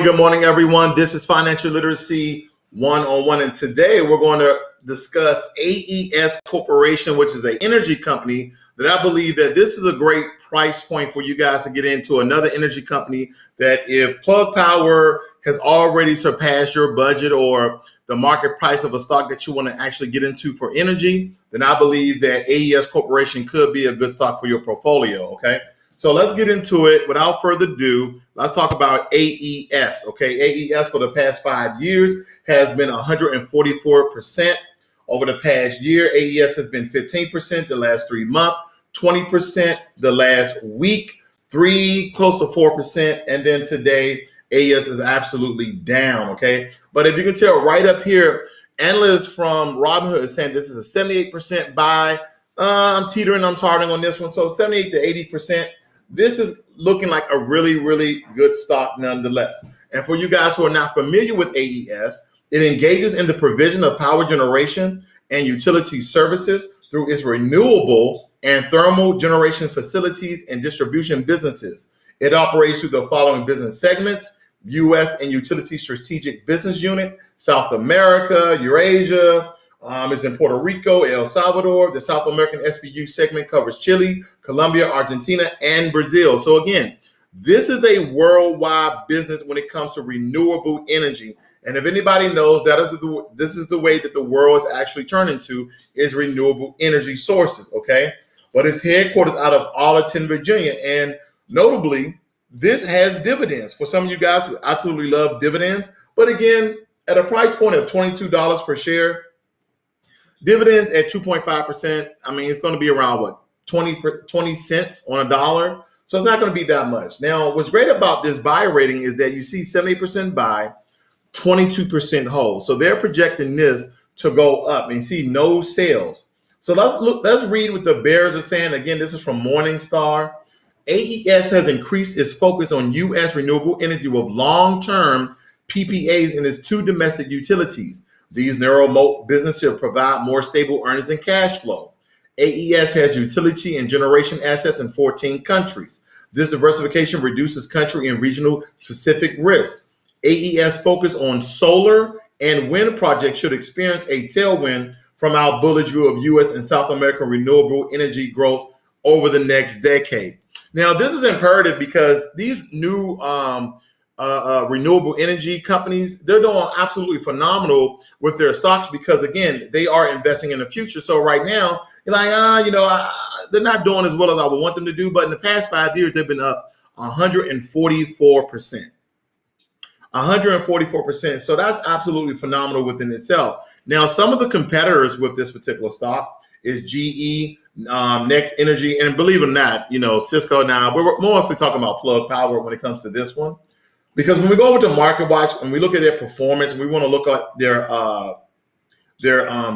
Good morning, everyone. This is Financial Literacy 101, and today we're going to discuss AES Corporation, which is an energy company that I believe that this is a great price point for you guys to get into. Another energy company that if Plug Power has already surpassed your budget or the market price of a stock that you want to actually get into for energy, then I believe that AES Corporation could be a good stock for your portfolio, okay? So let's get into it. Without further ado, let's talk about AES. Okay, AES for the past 5 years has been 144% over the past year. AES has been 15% the last 3 months, 20% the last week, close to 4%, and then today AES is absolutely down. Okay, but if you can tell right up here, analysts from Robinhood is saying this is a 78% buy. I'm teetering, I'm tarting on this one, so 78 to 80%. This is looking like a really, really good stock nonetheless. And for you guys who are not familiar with AES, it engages in the provision of power generation and utility services through its renewable and thermal generation facilities and distribution businesses. It operates through the following business segments: U.S. and Utility Strategic Business Unit, South America, Eurasia. It's in Puerto Rico, El Salvador. The South American SBU segment covers Chile, Colombia, Argentina, and Brazil. So again, this is a worldwide business when it comes to renewable energy. And if anybody knows, this is the way that the world is actually turning to, is renewable energy sources, okay? But it's headquarters out of Arlington, Virginia. And notably, this has dividends. For some of you guys who absolutely love dividends, but again, at a price point of $22 per share, dividends at 2.5%, I mean, it's going to be around, what, 20 cents on a dollar? So it's not going to be that much. Now, what's great about this buy rating is that you see 70% buy, 22% hold. So they're projecting this to go up, and you see no sales. So let's read what the bears are saying. Again, this is from Morningstar. AES has increased its focus on U.S. renewable energy with long-term PPAs in its 2 domestic utilities. These narrow-moat businesses provide more stable earnings and cash flow. AES has utility and generation assets in 14 countries. This diversification reduces country and regional specific risks. AES focus on solar and wind projects should experience a tailwind from our bullish view of U.S. and South American renewable energy growth over the next decade. Now, this is imperative because these new renewable energy companies, they're doing absolutely phenomenal with their stocks because, again, they are investing in the future. So right now, you're like, they're not doing as well as I would want them to do. But in the past 5 years, they've been up 144%. 144%. So that's absolutely phenomenal within itself. Now, some of the competitors with this particular stock is GE, Next Energy, and believe it or not, Cisco. Now, we're mostly talking about Plug Power when it comes to this one. Because when we go over to Market Watch and we look at their performance, we want to look at their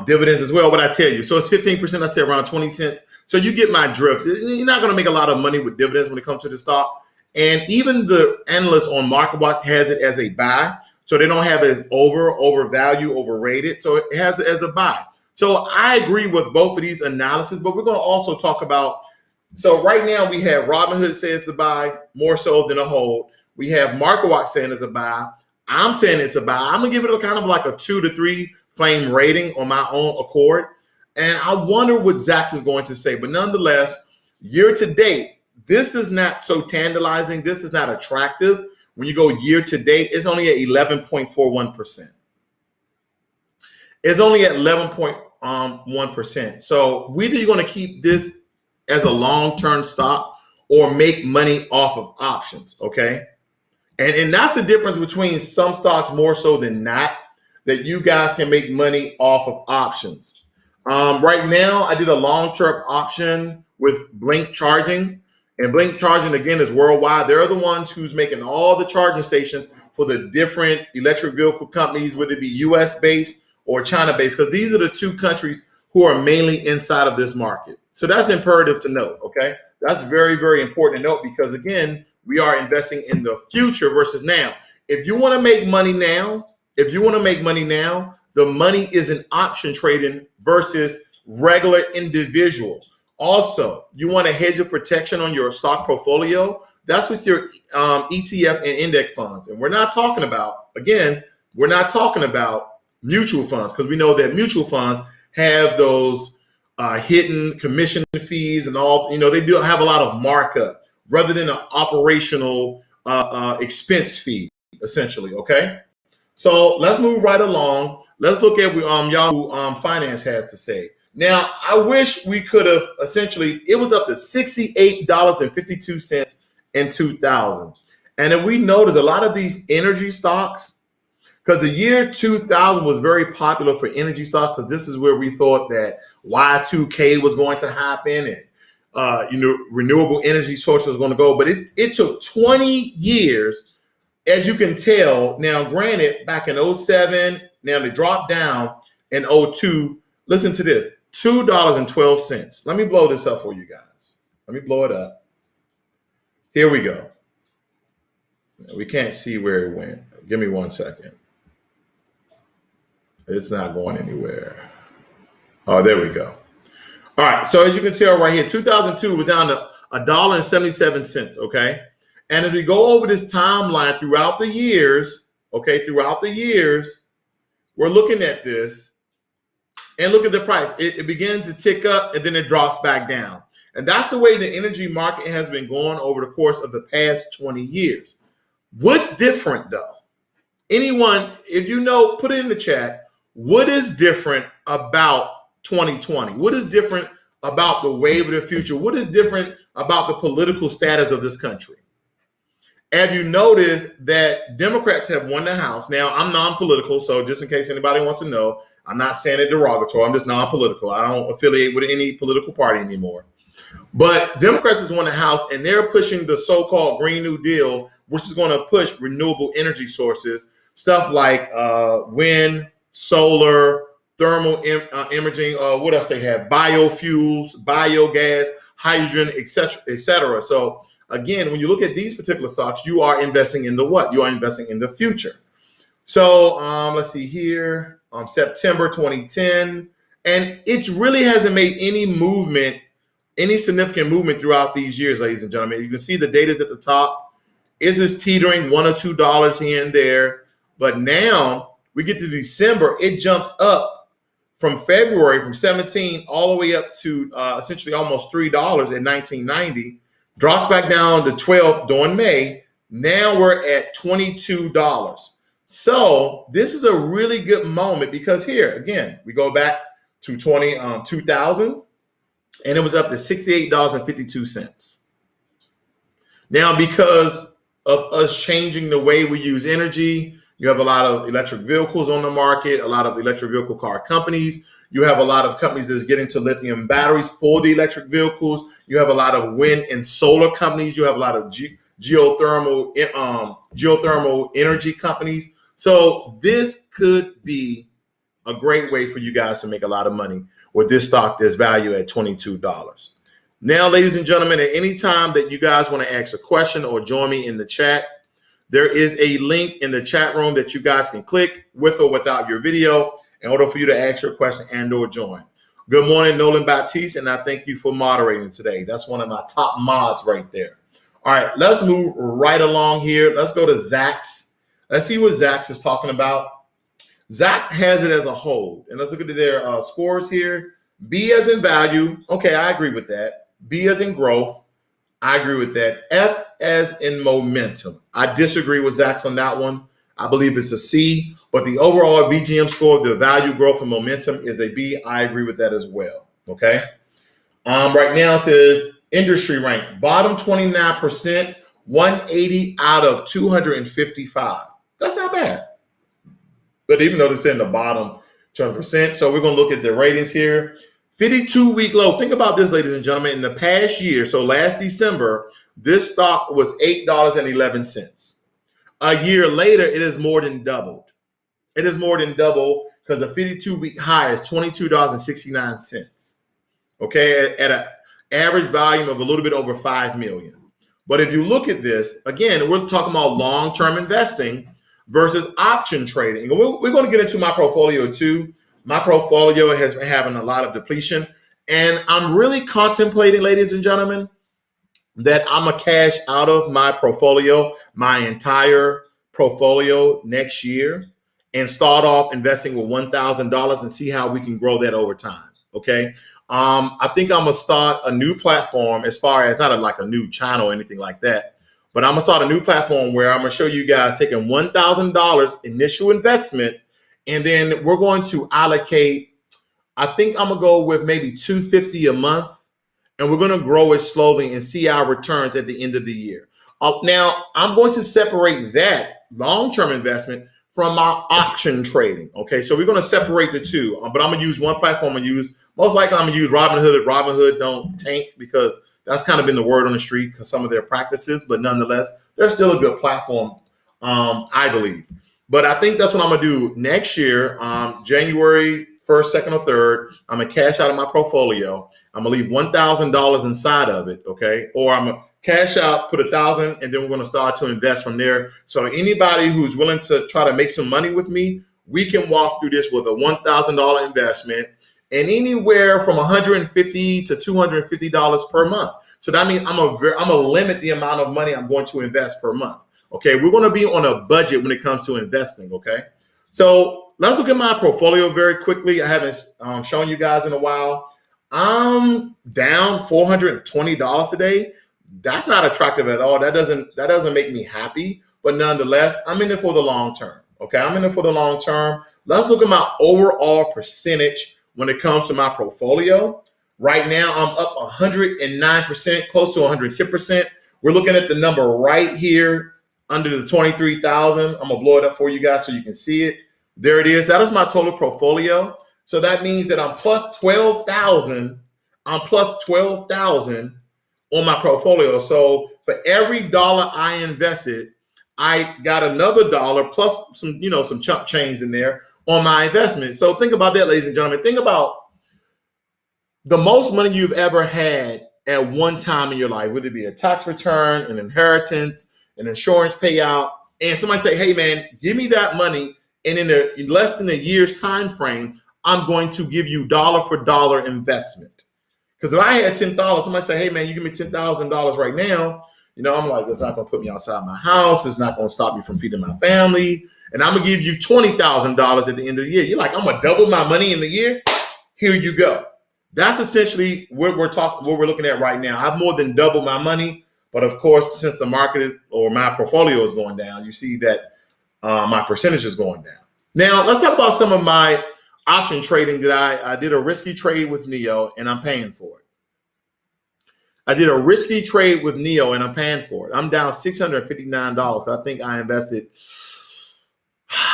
dividends as well. What I tell you, so it's 15%. I say around 20 cents. So you get my drift. You're not going to make a lot of money with dividends when it comes to the stock. And even the analyst on Market Watch has it as a buy. So they don't have it as overvalued, overrated. So it has it as a buy. So I agree with both of these analyses, but we're going to also talk about. So right now we have Robinhood say it's a buy more so than a hold. We have MarketWatch saying it's a buy. I'm saying it's a buy. I'm going to give it a kind of like a 2 to 3 flame rating on my own accord. And I wonder what Zach is going to say. But nonetheless, year to date, this is not so tantalizing. This is not attractive. When you go year to date, it's only at 11.41%. It's only at 11.1%. So whether you're going to keep this as a long-term stock or make money off of options, okay? And that's the difference between some stocks more so than not, that you guys can make money off of options. Right now, I did a long-term option with Blink Charging. And Blink Charging, again, is worldwide. They're the ones who's making all the charging stations for the different electric vehicle companies, whether it be US-based or China-based, because these are the two countries who are mainly inside of this market. So that's imperative to note, okay? That's very, very important to note because, again, we are investing in the future versus now. If you want to make money now, the money is in option trading versus regular individual. Also, you want a hedge of protection on your stock portfolio. That's with your ETF and index funds. And we're not talking about mutual funds, because we know that mutual funds have those hidden commission fees and all. They do have a lot of markup rather than an operational expense fee, essentially. Okay, so let's move right along. Let's look at what Yahoo Finance has to say. Now, I wish we could have it was up to $68.52 in 2000. And if we notice, a lot of these energy stocks, because the year 2000 was very popular for energy stocks, because this is where we thought that Y2K was going to happen and renewable energy sources was going to go. But it took 20 years, as you can tell. Now, granted, back in 07, now they dropped down in 02. Listen to this, $2.12. Let me blow this up for you guys. Let me blow it up. Here we go. We can't see where it went. Give me 1 second. It's not going anywhere. Oh, there we go. All right. So as you can tell right here, 2002 was down to $1.77. Okay. And as we go over this timeline throughout the years, we're looking at this. And look at the price. It begins to tick up and then it drops back down. And that's the way the energy market has been going over the course of the past 20 years. What's different though? Anyone, if you know, put it in the chat. What is different about 2020? What is different about the wave of the future? What is different about the political status of this country? Have you noticed that Democrats have won the House? Now, I'm non-political, so just in case anybody wants to know, I'm not saying it derogatory. I'm just non-political. I don't affiliate with any political party anymore. But Democrats has won the House, and they're pushing the so-called Green New Deal, which is going to push renewable energy sources, stuff like wind, solar, thermal imaging, what else they have? Biofuels, biogas, hydrogen, etc. So again, when you look at these particular stocks, you are investing in the what? You are investing in the future. So let's see here, September 2010, and it really hasn't made any movement, any significant movement throughout these years, ladies and gentlemen. You can see the data's at the top. Is this teetering $1 or $2 here and there? But now we get to December, it jumps up from February, from 17 all the way up to essentially almost $3 in 1990. Drops back down to 12 during May. Now we're at $22. So this is a really good moment because here, again, we go back to 2000, and it was up to $68.52. Now, because of us changing the way we use energy, you have a lot of electric vehicles on the market, a lot of electric vehicle car companies. You have a lot of companies that's getting to lithium batteries for the electric vehicles. You have a lot of wind and solar companies. You have a lot of geothermal energy companies. So this could be a great way for you guys to make a lot of money with this stock that's valued at $22. Now, ladies and gentlemen, at any time that you guys want to ask a question or join me in the chat, there is a link in the chat room that you guys can click with or without your video in order for you to ask your question and or join. Good morning, Nolan Baptiste, and I thank you for moderating today. That's one of my top mods right there. All right, let's move right along here. Let's go to Zacks. Let's see what Zacks is talking about. Zacks has it as a hold, and let's look at their scores here. B as in value. Okay, I agree with that. B as in growth. I agree with that. F as in momentum. I disagree with Zach on that one. I believe it's a C, but the overall VGM score of the value, growth, and momentum is a B. I agree with that as well. Okay. Right now it says industry rank, bottom 29%, 180 out of 255. That's not bad. But even though it's in the bottom 20%, so we're going to look at the ratings here. 52-week low. Think about this, ladies and gentlemen. In the past year, so last December, this stock was $8.11. A year later, it has more than doubled. It is more than double because the 52-week high is $22.69. Okay, at an average volume of a little bit over 5 million. But if you look at this, again, we're talking about long-term investing versus option trading. We're going to get into my portfolio too. My portfolio has been having a lot of depletion, and I'm really contemplating, ladies and gentlemen, that I'm going to cash out of my portfolio, my entire portfolio next year, and start off investing with $1,000 and see how we can grow that over time. Okay. I think I'm going to start a new platform, as far as not like a new channel or anything like that, but I'm going to start a new platform where I'm going to show you guys taking $1,000 initial investment, and then we're going to allocate, I think I'm going to go with maybe $250 a month, and we're going to grow it slowly and see our returns at the end of the year. Now, I'm going to separate that long-term investment from my option trading. Okay, so we're going to separate the two, but I'm going to use one platform. Most likely I'm going to use Robinhood. If Robinhood don't tank, because that's kind of been the word on the street because some of their practices, but nonetheless, they're still a good platform, I believe. But I think that's what I'm going to do next year, January 1st, 2nd, or 3rd. I'm going to cash out of my portfolio. I'm going to leave $1,000 inside of it, okay? Or I'm going to cash out, put $1,000, and then we're going to start to invest from there. So anybody who's willing to try to make some money with me, we can walk through this with a $1,000 investment and anywhere from $150 to $250 per month. So that means I'm gonna limit the amount of money I'm going to invest per month. Okay, we're going to be on a budget when it comes to investing. Okay, so let's look at my portfolio very quickly. I haven't shown you guys in a while. I'm down $420 today. That's not attractive at all. That doesn't make me happy. But nonetheless, I'm in it for the long term. Okay, I'm in it for the long term. Let's look at my overall percentage when it comes to my portfolio. Right now, I'm up 109%, close to 110%. We're looking at the number right here under the 23,000. I'm gonna blow it up for you guys so you can see it. There it is. That is my total portfolio. So that means that I'm plus 12,000. I'm plus 12,000 on my portfolio. So for every dollar I invested, I got another dollar plus some chump change in there on my investment. So think about that, ladies and gentlemen. Think about the most money you've ever had at one time in your life, whether it be a tax return, an inheritance, an insurance payout, and somebody say, hey man, give me that money, and in less than a year's time frame, I'm going to give you dollar for dollar investment. Because if I had $10, somebody say, hey man, you give me $10,000 right now, I'm like, it's not going to put me outside my house. It's not going to stop me from feeding my family. And I'm going to give you $20,000 at the end of the year. You're like, I'm going to double my money in the year. Here you go. That's essentially what we're looking at right now. I've more than doubled my money. But of course, since the market or my portfolio is going down, you see that my percentage is going down. Now, let's talk about some of my option trading that I did a risky trade with NEO and I'm paying for it. I did a risky trade with NEO and I'm paying for it. I'm down $659. I think I invested.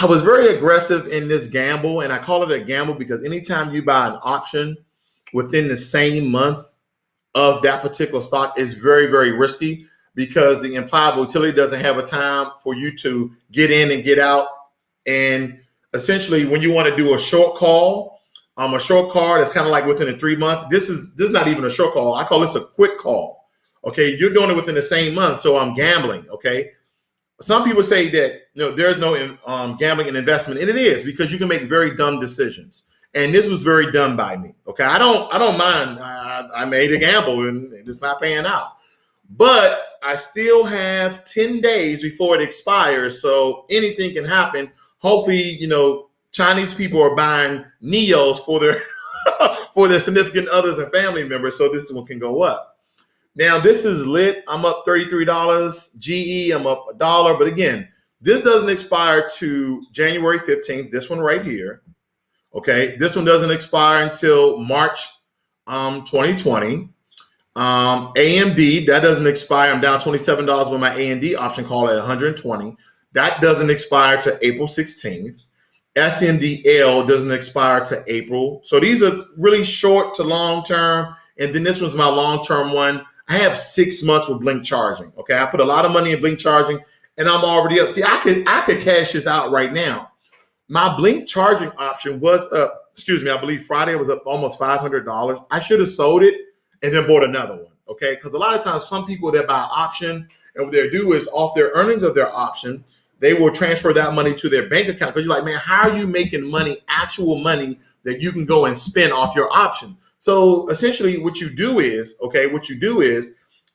I was very aggressive in this gamble, and I call it a gamble because anytime you buy an option within the same month of that particular stock is very, very risky because the implied volatility doesn't have a time for you to get in and get out. And essentially, when you want to do a short call, a short call that's kind of like within a 3 month. This is not even a short call. I call this a quick call. Okay, you're doing it within the same month, so I'm gambling. Okay, some people say that there's no gambling in investment, and it is because you can make very dumb decisions. And this was very dumb by me. Okay, I don't mind. I made a gamble and it's not paying out, but I still have 10 days before it expires, so anything can happen. Hopefully, Chinese people are buying NEOs for their for their significant others and family members. So this one can go up. Now this is lit. I'm up $33. GE, I'm up $1. But again, this doesn't expire to January 15th. This one right here. Okay. This one doesn't expire until March 2020. AMD, that doesn't expire. I'm down $27 with my AMD option call at 120. That doesn't expire to April 16th. SNDL doesn't expire to April. So these are really short to long term. And then this one's my long term one. I have 6 months with Blink charging. Okay. I put a lot of money in Blink charging and I'm already up. See, I could cash this out right now. My Blink charging option was up, I believe Friday it was up almost $500. I should have sold it and then bought another one. Okay. Because a lot of times some people that buy an option and what they do is off their earnings of their option, they will transfer that money to their bank account. Because you're like, man, how are you making money, actual money that you can go and spend off your option? So essentially what you do is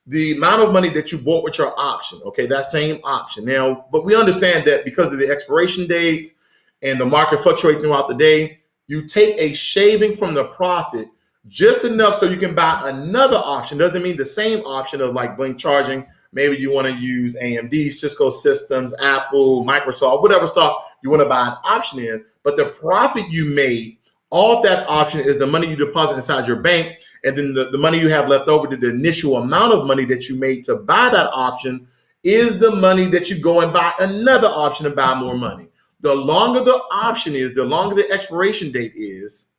the amount of money that you bought with your option, okay, that same option. Now, but we understand that because of the expiration dates and the market fluctuating throughout the day, you take a shaving from the profit just enough so you can buy another option. Doesn't mean the same option of like Blink charging. Maybe you want to use AMD, Cisco Systems, Apple, Microsoft, whatever stock you want to buy an option in. But the profit you made off that option is the money you deposit inside your bank. And then the money you have left over to the initial amount of money that you made to buy that option is the money that you go and buy another option and buy more money. The longer the option is, the longer the expiration date is,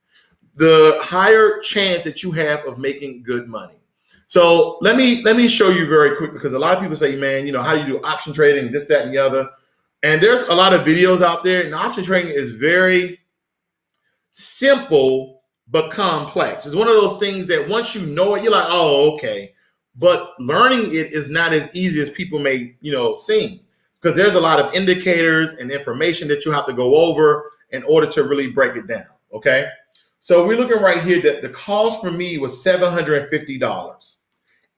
the higher chance that you have of making good money. So let me show you very quick, because a lot of people say, man, how do you do option trading, this, that, and the other. And there's a lot of videos out there, and option trading is very simple but complex. It's one of those things that once you know it, you're like, oh, okay. But learning it is not as easy as people may, seem, because there's a lot of indicators and information that you have to go over in order to really break it down. Okay. So we're looking right here that the cost for me was $750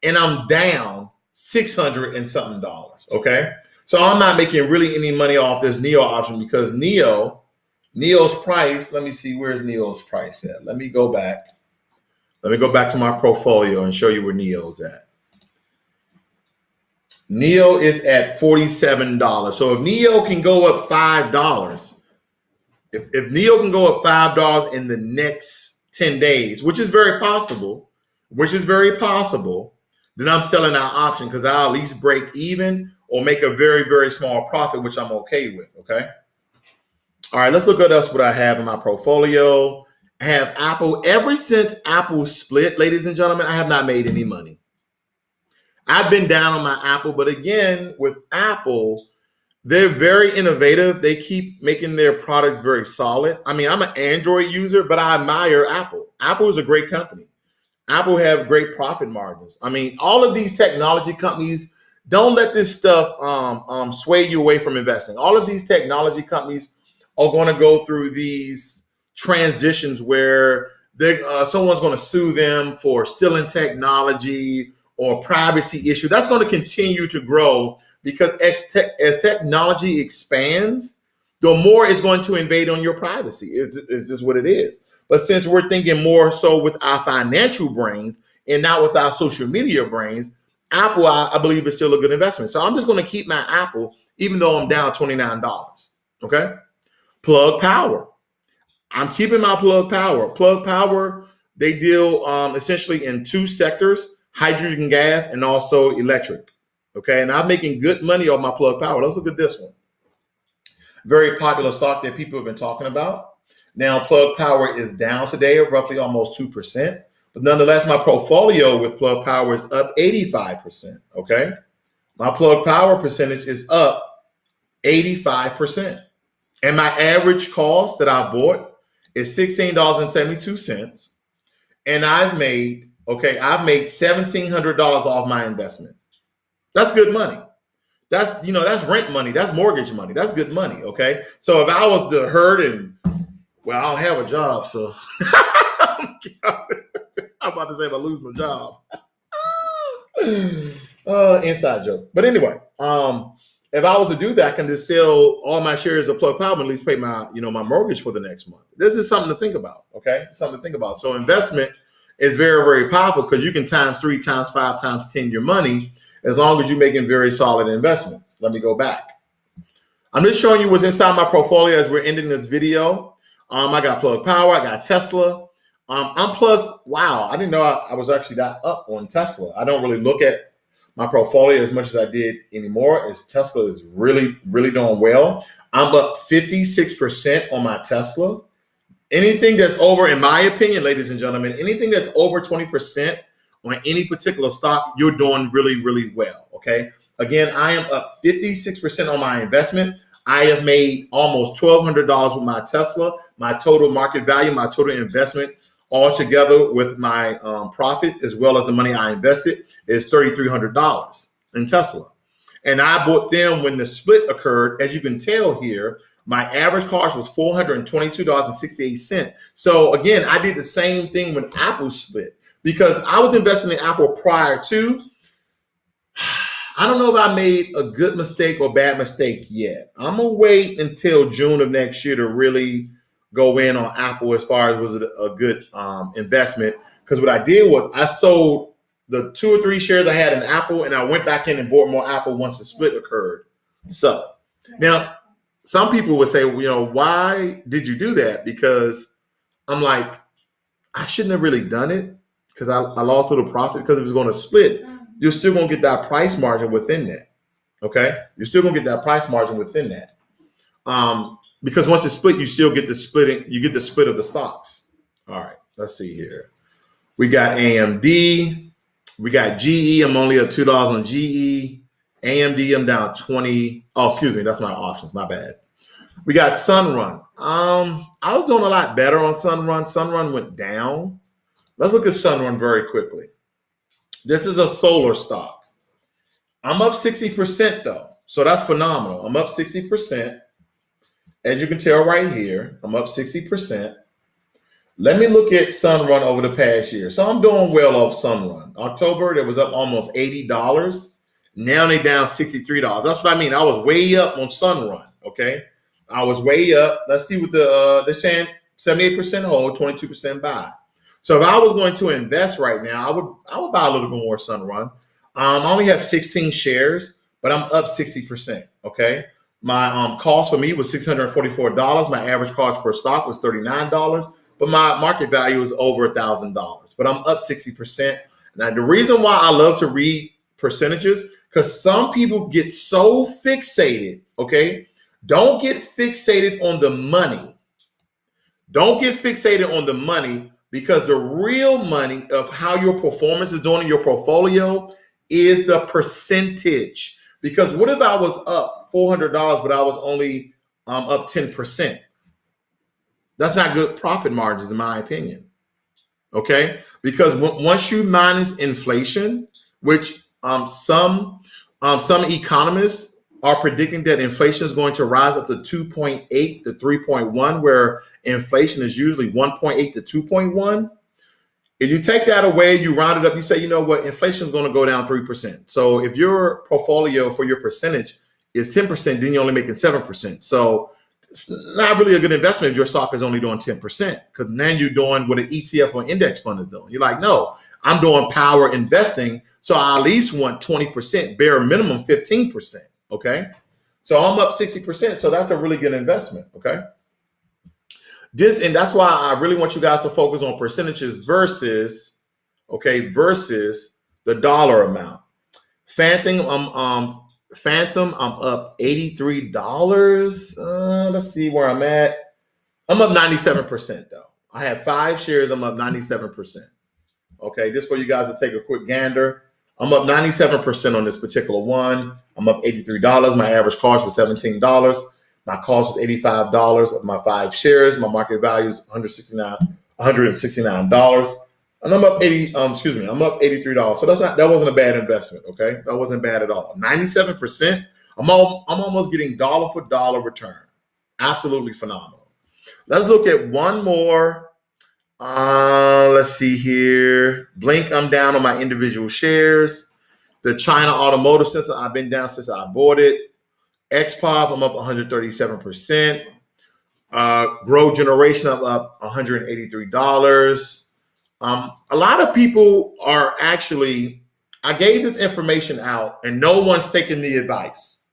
and I'm down $600 and something. Okay. So I'm not making really any money off this NEO option because NEO's price, let me see, where's NEO's price at? Let me go back. Let me go back to my portfolio and show you where NEO's at. NEO is at $47. So if NEO can go up $5, if NEO can go up $5 in the next 10 days, which is very possible, then I'm selling our option because I'll at least break even or make a very, very small profit, which I'm okay with, okay? All right, let's look at what I have in my portfolio. I have Apple. Ever since Apple split, ladies and gentlemen, I have not made any money. I've been down on my Apple, but again, with Apple, they're very innovative. They keep making their products very solid. I mean, I'm an Android user, but I admire Apple. Apple is a great company. Apple have great profit margins. I mean, all of these technology companies, don't let this stuff sway you away from investing. All of these technology companies are going to go through these transitions where someone's going to sue them for stealing technology or privacy issue. That's going to continue to grow because as technology expands, the more it's going to invade on your privacy. It's just what it is. But since we're thinking more so with our financial brains and not with our social media brains, Apple, I believe, is still a good investment. So I'm just going to keep my Apple, even though I'm down $29. Okay. Plug Power. I'm keeping my Plug Power. Plug Power, they deal essentially in two sectors, hydrogen gas and also electric. Okay. And I'm making good money off my Plug Power. Let's look at this one. Very popular stock that people have been talking about. Now, Plug Power is down today, roughly almost 2%. But nonetheless, my portfolio with Plug Power is up 85%. Okay. My Plug Power percentage is up 85%. And my average cost that I bought is $16.72. And I've made $1,700 off my investment. That's good money. That's rent money. That's mortgage money. That's good money. Okay. So if I was to hurt and, well, I don't have a job, so I'm about to say if I lose my job. Inside joke. But anyway, if I was to do that, I can just sell all my shares of Plug Power and at least pay my, my mortgage for the next month. This is something to think about. Okay, something to think about. So investment is very, very powerful because you can times 3, times 5, times 10 your money as long as you're making very solid investments. Let me go back. I'm just showing you what's inside my portfolio as we're ending this video. I got Plug Power, I got Tesla. I'm plus, wow, I didn't know I was actually that up on Tesla. I don't really look at my portfolio as much as I did anymore, as Tesla is really, really doing well. I'm up 56% on my Tesla. Anything that's over, in my opinion, ladies and gentlemen, anything that's over 20% on any particular stock, you're doing really, really well, okay? Again, I am up 56% on my investment. I have made almost $1,200 with my Tesla. My total market value, my total investment, all together with my profits as well as the money I invested is $3,300 in Tesla. And I bought them when the split occurred. As you can tell here, my average cost was $422.68. So again, I did the same thing when Apple split because I was investing in Apple prior to. I don't know if I made a good mistake or bad mistake yet. I'm going to wait until June of next year to really go in on Apple as far as was it a good investment. Because what I did was I sold the 2 or 3 shares I had in Apple and I went back in and bought more Apple once the split occurred. So now some people would say, why did you do that? Because I'm like, I shouldn't have really done it because I lost a little profit because it was going to split. You're still going to get that price margin within that. Okay. You're still going to get that price margin within that. Because once it's split, you still get the splitting. You get the split of the stocks. All right. Let's see here. We got AMD. We got GE. I'm only up $2 on GE. AMD, I'm down 20. Oh, excuse me. That's my options. My bad. We got Sunrun. I was doing a lot better on Sunrun. Sunrun went down. Let's look at Sunrun very quickly. This is a solar stock. I'm up 60% though. So that's phenomenal. I'm up 60%. As you can tell right here, I'm up 60%. Let me look at Sunrun over the past year. So I'm doing well off Sunrun. October, it was up almost $80. Now they down $63. That's what I mean. I was way up on Sunrun, okay? I was way up. Let's see what they're saying 78% hold, 22% buy. So if I was going to invest right now, I would buy a little bit more Sunrun. I only have 16 shares, but I'm up 60%, okay? My cost for me was $644. My average cost per stock was $39, but my market value is over $1,000. But I'm up 60%. Now, the reason why I love to read percentages, because some people get so fixated, okay? Don't get fixated on the money. Don't get fixated on the money because the real money of how your performance is doing in your portfolio is the percentage. Because what if I was up $400, but I was only up 10%? That's not good profit margins, in my opinion. Okay? Because once you minus inflation, which some economists are predicting that inflation is going to rise up to 2.8 to 3.1, where inflation is usually 1.8 to 2.1. If you take that away, you round it up, you say, you know what, inflation is going to go down 3%. So if your portfolio for your percentage is 10%, then you're only making 7%. So it's not really a good investment if your stock is only doing 10%, because now you're doing what an ETF or index fund is doing. You're like, no, I'm doing power investing, so I at least want 20%, bare minimum 15%. Okay, so I'm up 60%. So that's a really good investment. Okay, and that's why I really want you guys to focus on percentages versus the dollar amount. Phantom, I'm up $83. Let's see where I'm at. I'm up 97% though. I have 5 shares. I'm up 97%. Okay, just for you guys to take a quick gander. I'm up 97% on this particular one. I'm up $83. My average cost was $17. My cost was $85 of my 5 shares. My market value is $169. And I'm up I'm up $83. So that wasn't a bad investment. Okay. That wasn't bad at all. 97%. I'm almost getting dollar for dollar return. Absolutely phenomenal. Let's look at one more. Let's see here. Blink, I'm down on my individual shares. The China automotive, since I've been down since I bought it. XPOP, I'm up 137%. Grow Generation, I'm up $183. A lot of people are actually, I gave this information out and no one's taking the advice.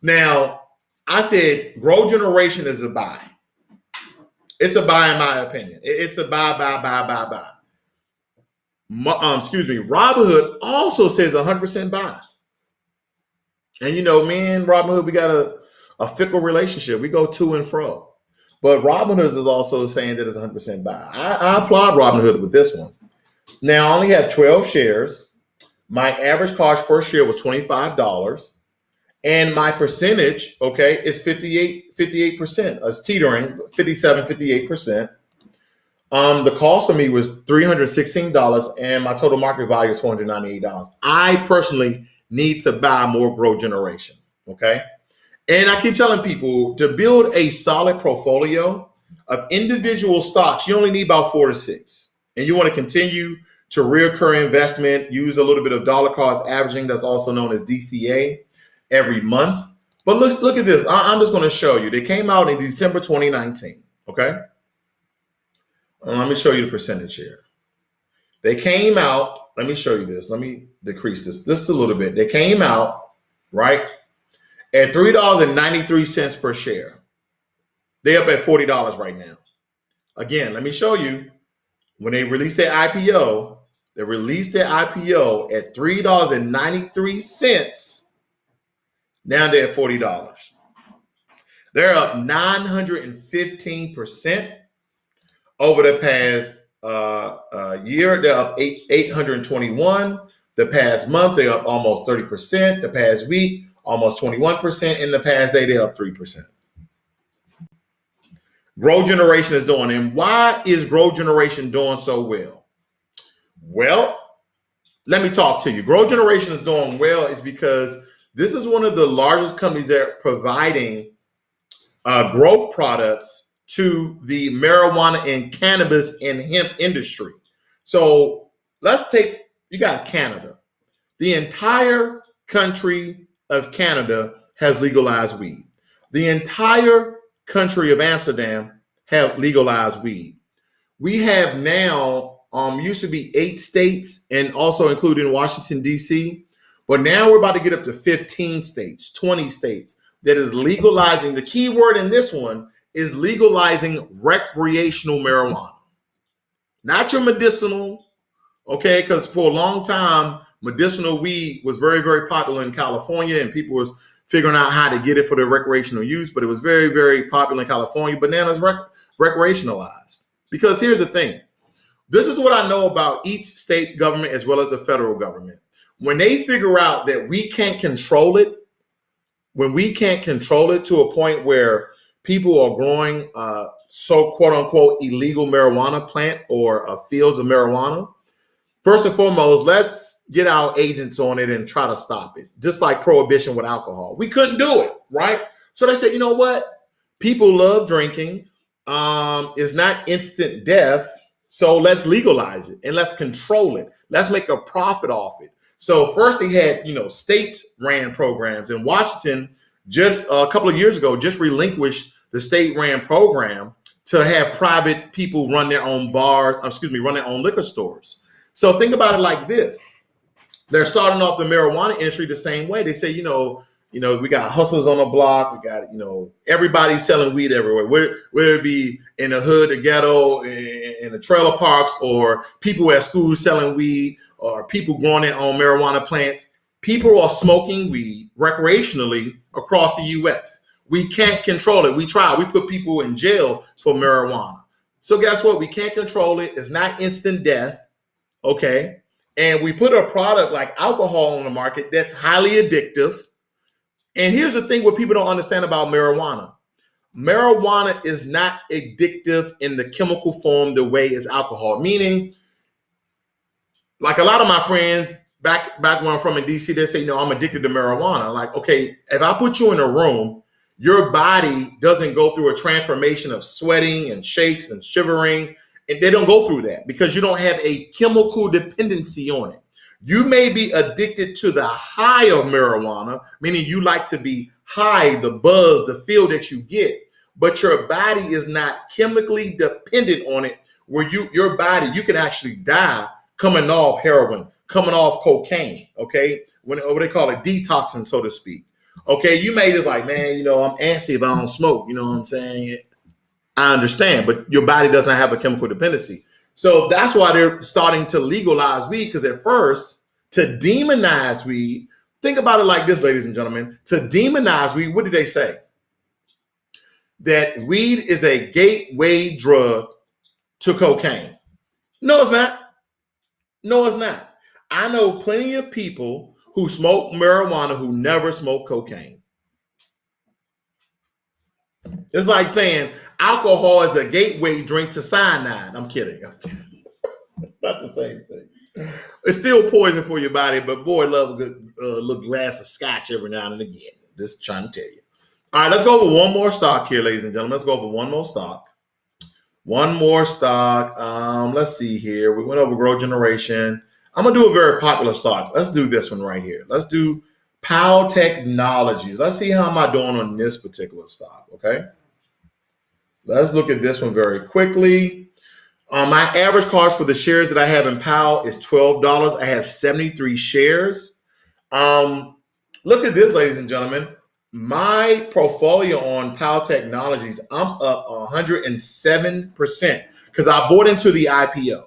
Now, I said Grow Generation is a buy. It's a buy in my opinion. It's a buy. Robinhood also says 100% buy. And you know, me and Robinhood, we got a fickle relationship. We go to and fro. But Robinhood is also saying that it's 100% buy. I applaud Robinhood with this one. Now, I only have 12 shares. My average cost per share was $25. And my percentage, okay, is 58%. It's teetering, 57, 58%. The cost for me was $316 and my total market value is $498. I personally need to buy more Grow Generation, okay? And I keep telling people to build a solid portfolio of individual stocks, you only need about 4 to 6. And you want to continue to reoccurring investment, use a little bit of dollar cost averaging, that's also known as DCA, every month. But look at this. I'm just going to show you. They came out in December 2019, okay? Let me show you the percentage here. They came out, let me show you this. Let me decrease this just a little bit. They came out, right, at $3.93 per share. They're up at $40 right now. Again, let me show you. When they released their IPO, they released their IPO at $3.93. Now they're at $40. They're up 915% over the past year. They're up 821. The past month, they're up almost 30%. The past week, almost 21%. In the past day, they're up 3%. Grow Generation is doing. And why is Grow Generation doing so well? Well, let me talk to you. Grow Generation is doing well is because this is one of the largest companies that are providing growth products to the marijuana and cannabis and hemp industry. So let's take, you got Canada. The entire country of Canada has legalized weed. The entire country of Amsterdam have legalized weed. We have now, used to be 8 states and also including Washington, D.C., but now we're about to get up to 15 states, 20 states that is legalizing. The key word in this one is legalizing recreational marijuana, not your medicinal, okay? Because for a long time, medicinal weed was very, very popular in California and people was figuring out how to get it for their recreational use, but it was very, very popular in California, but now it's recreationalized. Because here's the thing. This is what I know about each state government as well as the federal government. When they figure out that we can't control it, when we can't control it to a point where people are growing so quote unquote illegal marijuana plant or fields of marijuana, first and foremost, let's get our agents on it and try to stop it. Just like prohibition with alcohol. We couldn't do it, right? So they said, you know what? People love drinking. It's not instant death. So let's legalize it and let's control it. Let's make a profit off it. So first they had, states ran programs. In Washington, just a couple of years ago, just relinquished the state ran program to have private people run their own bars, run their own liquor stores. So think about it like this. They're starting off the marijuana industry the same way. They say, we got hustlers on the block. We got, everybody selling weed everywhere. Whether it be in the hood, the ghetto, in the trailer parks, or people at school selling weed, or people growing their own marijuana plants. People are smoking weed recreationally across the U.S. We can't control it. We try. We put people in jail for marijuana. So guess what? We can't control it. It's not instant death. Okay. And we put a product like alcohol on the market that's highly addictive. And here's the thing what people don't understand about marijuana. Marijuana is not addictive in the chemical form the way as alcohol, meaning like a lot of my friends back when I'm from in DC, they say, I'm addicted to marijuana. Like, okay, if I put you in a room, your body doesn't go through a transformation of sweating and shakes and shivering. And they don't go through that because you don't have a chemical dependency on it. You may be addicted to the high of marijuana, meaning you like to be high, the buzz, the feel that you get, but your body is not chemically dependent on it, where your body, you can actually die coming off heroin, coming off cocaine, okay? What they call it, detoxing, so to speak. Okay, you may just like, man, I'm antsy if I don't smoke, you know what I'm saying? I understand, but your body does not have a chemical dependency. So that's why they're starting to legalize weed, because at first, to demonize weed, think about it like this, ladies and gentlemen, to demonize weed, what did they say? That weed is a gateway drug to cocaine. No, it's not. No, it's not. I know plenty of people who smoke marijuana who never smoke cocaine. It's like saying alcohol is a gateway drink to cyanide. I'm kidding. Not the same thing. It's still poison for your body, but boy, love a good little glass of scotch every now and again. Just trying to tell you. All right, let's go over one more stock here, ladies and gentlemen. Let's go over one more stock. One more stock. Let's see here. We went over growth generation. I'm going to do a very popular stock. Let's do this one right here. Let's do Powell Technologies. Let's see how am I doing on this particular stock, okay? Let's look at this one very quickly. My average cost for the shares that I have in Powell is $12. I have 73 shares. Look at this, ladies and gentlemen. My portfolio on Powell Technologies, I'm up 107% because I bought into the IPO.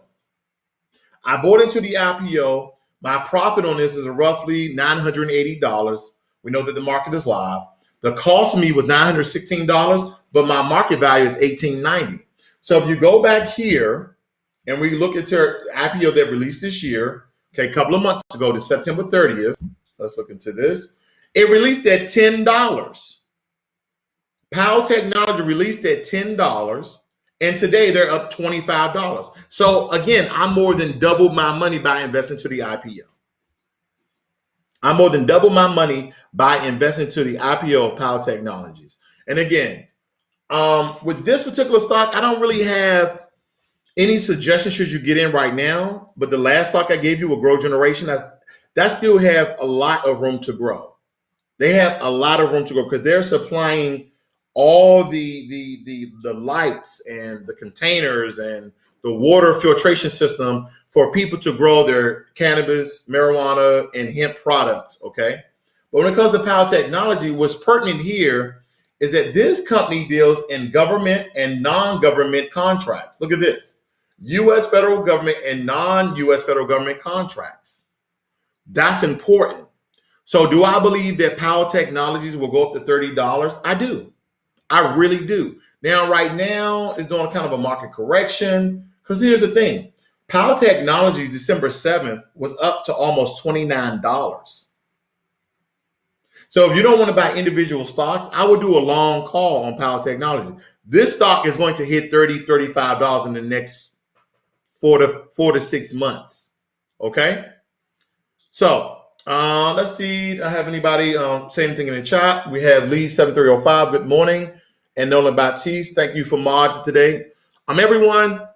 My profit on this is roughly $980. We know that the market is live. The cost for me was $916, but my market value is $1890. So if you go back here and we look at their IPO that released this year, okay, a couple of months ago to September 30th, let's look into this. It released at $10. Powell Technology released at $10, and today they're up $25. So again, I more than doubled my money by investing to the IPO. I more than doubled my money by investing to the IPO of Powell Technologies. And again, with this particular stock, I don't really have any suggestions should you get in right now. But the last stock I gave you, with growth generation, that still have a lot of room to grow. They have a lot of room to go because they're supplying all the lights and the containers and the water filtration system for people to grow their cannabis, marijuana, and hemp products, okay? But when it comes to Powell Technology, what's pertinent here is that this company deals in government and non-government contracts. Look at this. U.S. federal government and non-U.S. federal government contracts. That's important. So do I believe that Powell Technologies will go up to $30? I do. I really do. Now, right now, it's doing kind of a market correction because here's the thing. Powell Technologies, December 7th, was up to almost $29. So if you don't want to buy individual stocks, I would do a long call on Powell Technologies. This stock is going to hit $30, $35 in the next 4 to 6 months. Okay? So let's see. I have anybody say anything in the chat. We have Lee7305. Good morning. And Nolan Baptiste. Thank you for mods today. Everyone,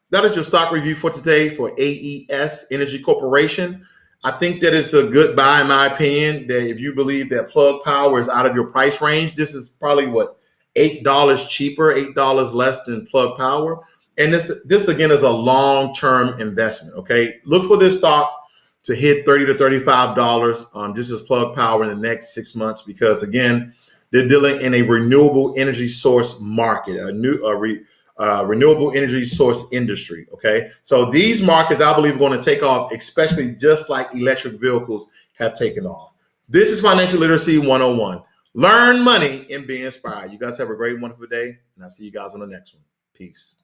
that is your stock review for today for AES Energy Corporation. I think that it's a good buy, in my opinion, that if you believe that Plug Power is out of your price range, this is probably what, $8 cheaper, $8 less than Plug Power. And this again is a long-term investment. Okay. Look for this stock to hit $30 to $35. This is Plug Power in the next 6 months, because again, they're dealing in a renewable energy source market, renewable energy source industry. Okay. So these markets, I believe, are going to take off, especially just like electric vehicles have taken off. This is Financial Literacy 101. Learn money and be inspired. You guys have a great, wonderful day. And I'll see you guys on the next one. Peace.